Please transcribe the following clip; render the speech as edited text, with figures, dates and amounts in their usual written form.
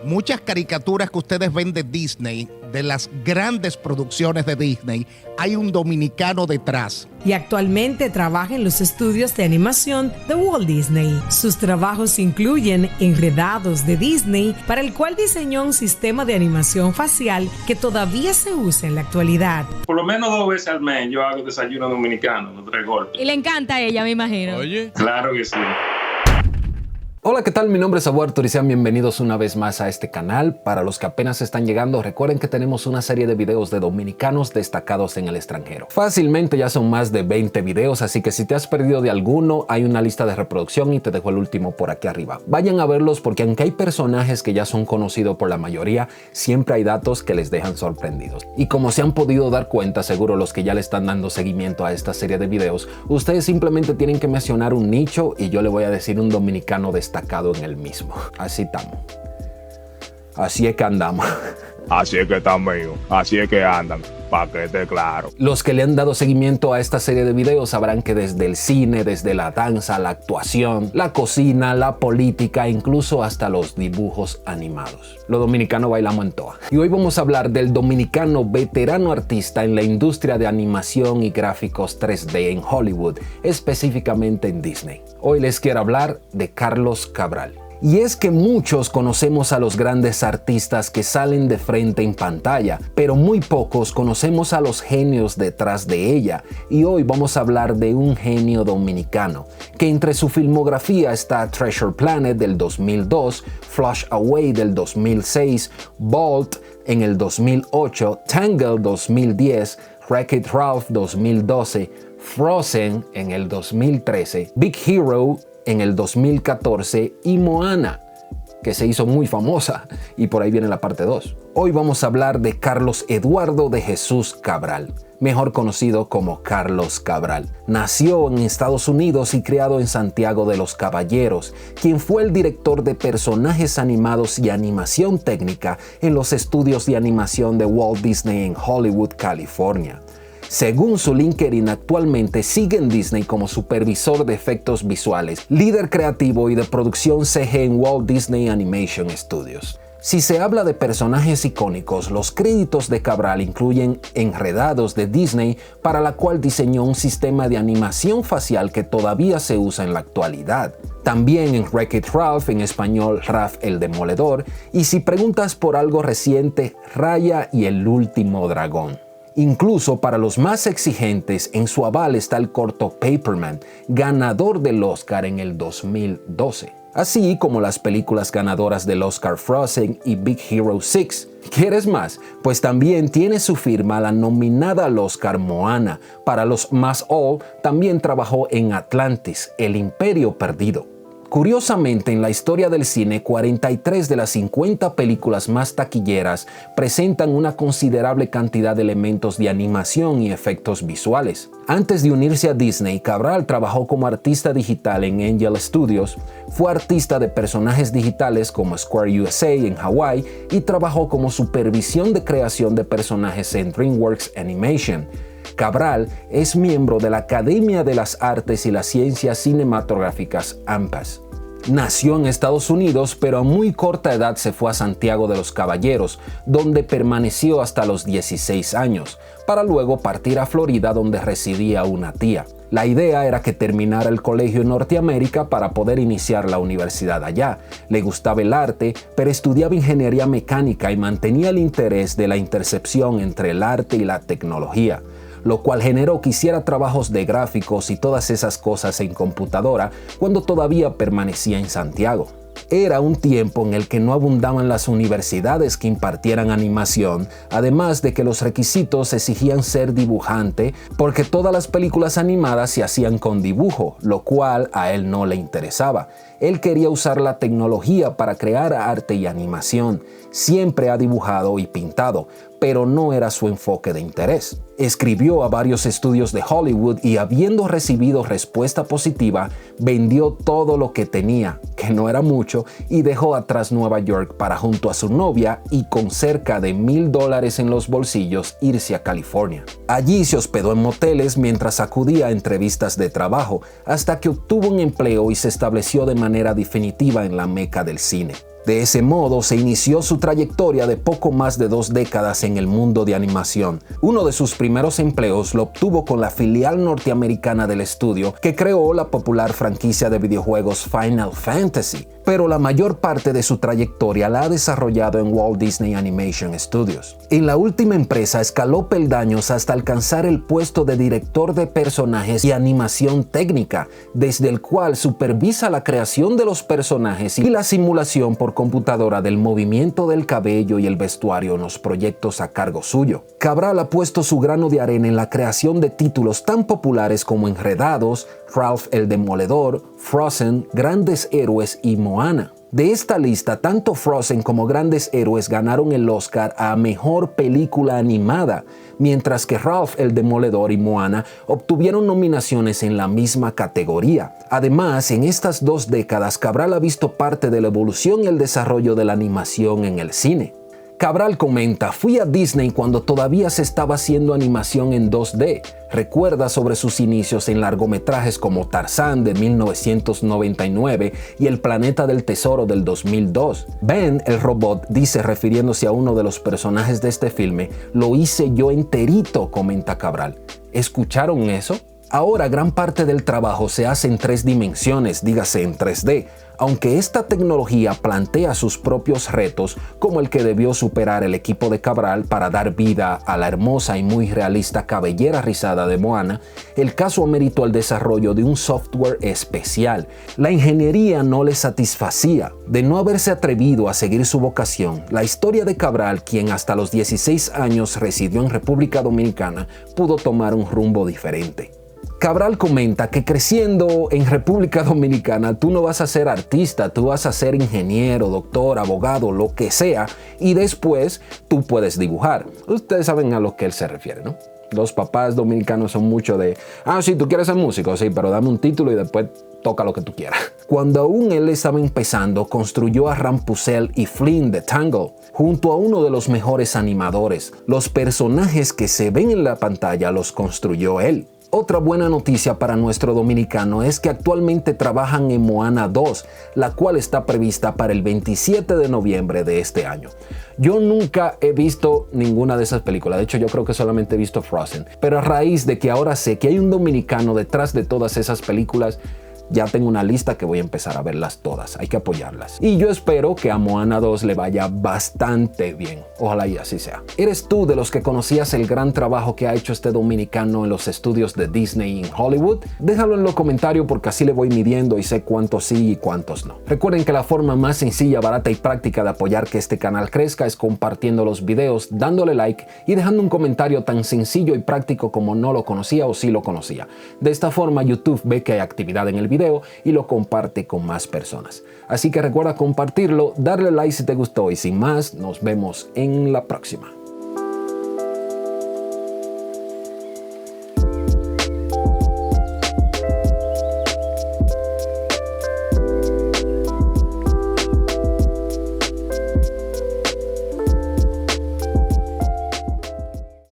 Muchas caricaturas que ustedes ven de Disney, de las grandes producciones de Disney, hay un dominicano detrás. Y actualmente trabaja en los estudios de animación de Walt Disney. Sus trabajos incluyen Enredados de Disney, para el cual diseñó un sistema de animación facial que todavía se usa en la actualidad. Por lo menos 2 veces al mes yo hago desayuno dominicano, los 3 golpes. Y le encanta a ella, me imagino. Oye. Claro que sí. Hola, ¿qué tal? Mi nombre es Abu Artur y sean bienvenidos una vez más a este canal. Para los que apenas están llegando, recuerden que tenemos una serie de videos de dominicanos destacados en el extranjero. Fácilmente ya son más de 20 videos, así que si te has perdido de alguno, hay una lista de reproducción y te dejo el último por aquí arriba. Vayan a verlos porque aunque hay personajes que ya son conocidos por la mayoría, siempre hay datos que les dejan sorprendidos. Y como se han podido dar cuenta, seguro los que ya le están dando seguimiento a esta serie de videos, ustedes simplemente tienen que mencionar un nicho y yo le voy a decir un dominicano destacado en el mismo. Así estamos. Así es que andamos. Así es que están míos, así es que andan, para que esté claro. Los que le han dado seguimiento a esta serie de videos sabrán que desde el cine, desde la danza, la actuación, la cocina, la política, incluso hasta los dibujos animados, los dominicanos bailamos en toa. Y hoy vamos a hablar del dominicano veterano artista en la industria de animación y gráficos 3D en Hollywood, específicamente en Disney. Hoy les quiero hablar de Carlos Cabral. Y es que muchos conocemos a los grandes artistas que salen de frente en pantalla, pero muy pocos conocemos a los genios detrás de ella. Y hoy vamos a hablar de un genio dominicano, que entre su filmografía está Treasure Planet del 2002, Flush Away del 2006, Bolt en el 2008, Tangled 2010, Wreck-It Ralph 2012, Frozen en el 2013, Big Hero en el 2014 y Moana, que se hizo muy famosa, y por ahí viene la parte 2. Hoy vamos a hablar de Carlos Eduardo de Jesús Cabral, mejor conocido como Carlos Cabral. Nació en Estados Unidos y criado en Santiago de los Caballeros, quien fue el director de personajes animados y animación técnica en los estudios de animación de Walt Disney en Hollywood, California. Según su LinkedIn, actualmente sigue en Disney como supervisor de efectos visuales, líder creativo y de producción CG en Walt Disney Animation Studios. Si se habla de personajes icónicos, los créditos de Cabral incluyen Enredados de Disney, para la cual diseñó un sistema de animación facial que todavía se usa en la actualidad. También en Wreck-It Ralph, en español Ralph el Demoledor, y si preguntas por algo reciente, Raya y el Último Dragón. Incluso para los más exigentes, en su aval está el corto Paperman, ganador del Oscar en el 2012. Así como las películas ganadoras del Oscar Frozen y Big Hero 6. ¿Quieres más? Pues también tiene su firma la nominada al Oscar Moana. Para los más old, también trabajó en Atlantis, El Imperio Perdido. Curiosamente, en la historia del cine, 43 de las 50 películas más taquilleras presentan una considerable cantidad de elementos de animación y efectos visuales. Antes de unirse a Disney, Cabral trabajó como artista digital en Angel Studios, fue artista de personajes digitales como Square USA en Hawái y trabajó como supervisión de creación de personajes en DreamWorks Animation. Cabral es miembro de la Academia de las Artes y las Ciencias Cinematográficas AMPAS. Nació en Estados Unidos, pero a muy corta edad se fue a Santiago de los Caballeros, donde permaneció hasta los 16 años, para luego partir a Florida, donde residía una tía. La idea era que terminara el colegio en Norteamérica para poder iniciar la universidad allá. Le gustaba el arte, pero estudiaba ingeniería mecánica y mantenía el interés de la intercepción entre el arte y la tecnología, lo cual generó que hiciera trabajos de gráficos y todas esas cosas en computadora cuando todavía permanecía en Santiago. Era un tiempo en el que no abundaban las universidades que impartieran animación, además de que los requisitos exigían ser dibujante, porque todas las películas animadas se hacían con dibujo, lo cual a él no le interesaba. Él quería usar la tecnología para crear arte y animación. Siempre ha dibujado y pintado, pero no era su enfoque de interés. Escribió a varios estudios de Hollywood y, habiendo recibido respuesta positiva, vendió todo lo que tenía, que no era mucho, y dejó atrás Nueva York para, junto a su novia y con cerca de $1,000 en los bolsillos, irse a California. Allí se hospedó en moteles mientras acudía a entrevistas de trabajo, hasta que obtuvo un empleo y se estableció de manera definitiva en la meca del cine. De ese modo se inició su trayectoria de poco más de 2 décadas en el mundo de animación. Uno de sus primeros empleos lo obtuvo con la filial norteamericana del estudio que creó la popular franquicia de videojuegos Final Fantasy, pero la mayor parte de su trayectoria la ha desarrollado en Walt Disney Animation Studios. En la última empresa escaló peldaños hasta alcanzar el puesto de director de personajes y animación técnica, desde el cual supervisa la creación de los personajes y la simulación por computadora del movimiento del cabello y el vestuario en los proyectos a cargo suyo. Cabral ha puesto su grano de arena en la creación de títulos tan populares como Enredados, Ralph el Demoledor, Frozen, Grandes Héroes y Moana. De esta lista, tanto Frozen como Grandes Héroes ganaron el Oscar a Mejor Película Animada, mientras que Ralph el Demoledor y Moana obtuvieron nominaciones en la misma categoría. Además, en estas 2 décadas, Cabral ha visto parte de la evolución y el desarrollo de la animación en el cine. Cabral comenta: fui a Disney cuando todavía se estaba haciendo animación en 2D. Recuerda sobre sus inicios en largometrajes como Tarzán de 1999 y El Planeta del Tesoro del 2002. Ben, el robot, dice, refiriéndose a uno de los personajes de este filme: lo hice yo enterito, comenta Cabral. ¿Escucharon eso? Ahora gran parte del trabajo se hace en 3 dimensiones, dígase en 3D, aunque esta tecnología plantea sus propios retos, como el que debió superar el equipo de Cabral para dar vida a la hermosa y muy realista cabellera rizada de Moana. El caso ameritó el desarrollo de un software especial. La ingeniería no le satisfacía. De no haberse atrevido a seguir su vocación, la historia de Cabral, quien hasta los 16 años residió en República Dominicana, pudo tomar un rumbo diferente. Cabral comenta que creciendo en República Dominicana tú no vas a ser artista, tú vas a ser ingeniero, doctor, abogado, lo que sea, y después tú puedes dibujar. Ustedes saben a lo que él se refiere, ¿no? Los papás dominicanos son mucho de, sí, tú quieres ser músico, sí, pero dame un título y después toca lo que tú quieras. Cuando aún él estaba empezando, construyó a Rapunzel y Flynn de Tangle, junto a uno de los mejores animadores. Los personajes que se ven en la pantalla los construyó él. Otra buena noticia para nuestro dominicano es que actualmente trabajan en Moana 2, la cual está prevista para el 27 de noviembre de este año. Yo nunca he visto ninguna de esas películas, de hecho yo creo que solamente he visto Frozen, pero a raíz de que ahora sé que hay un dominicano detrás de todas esas películas, ya tengo una lista que voy a empezar a verlas todas, hay que apoyarlas. Y yo espero que a Moana 2 le vaya bastante bien, ojalá y así sea. ¿Eres tú de los que conocías el gran trabajo que ha hecho este dominicano en los estudios de Disney en Hollywood? Déjalo en los comentarios porque así le voy midiendo y sé cuántos sí y cuántos no. Recuerden que la forma más sencilla, barata y práctica de apoyar que este canal crezca es compartiendo los videos, dándole like y dejando un comentario tan sencillo y práctico como no lo conocía o sí lo conocía. De esta forma YouTube ve que hay actividad en el video y lo comparte con más personas. Así que recuerda compartirlo, darle like si te gustó y sin más, nos vemos en la próxima.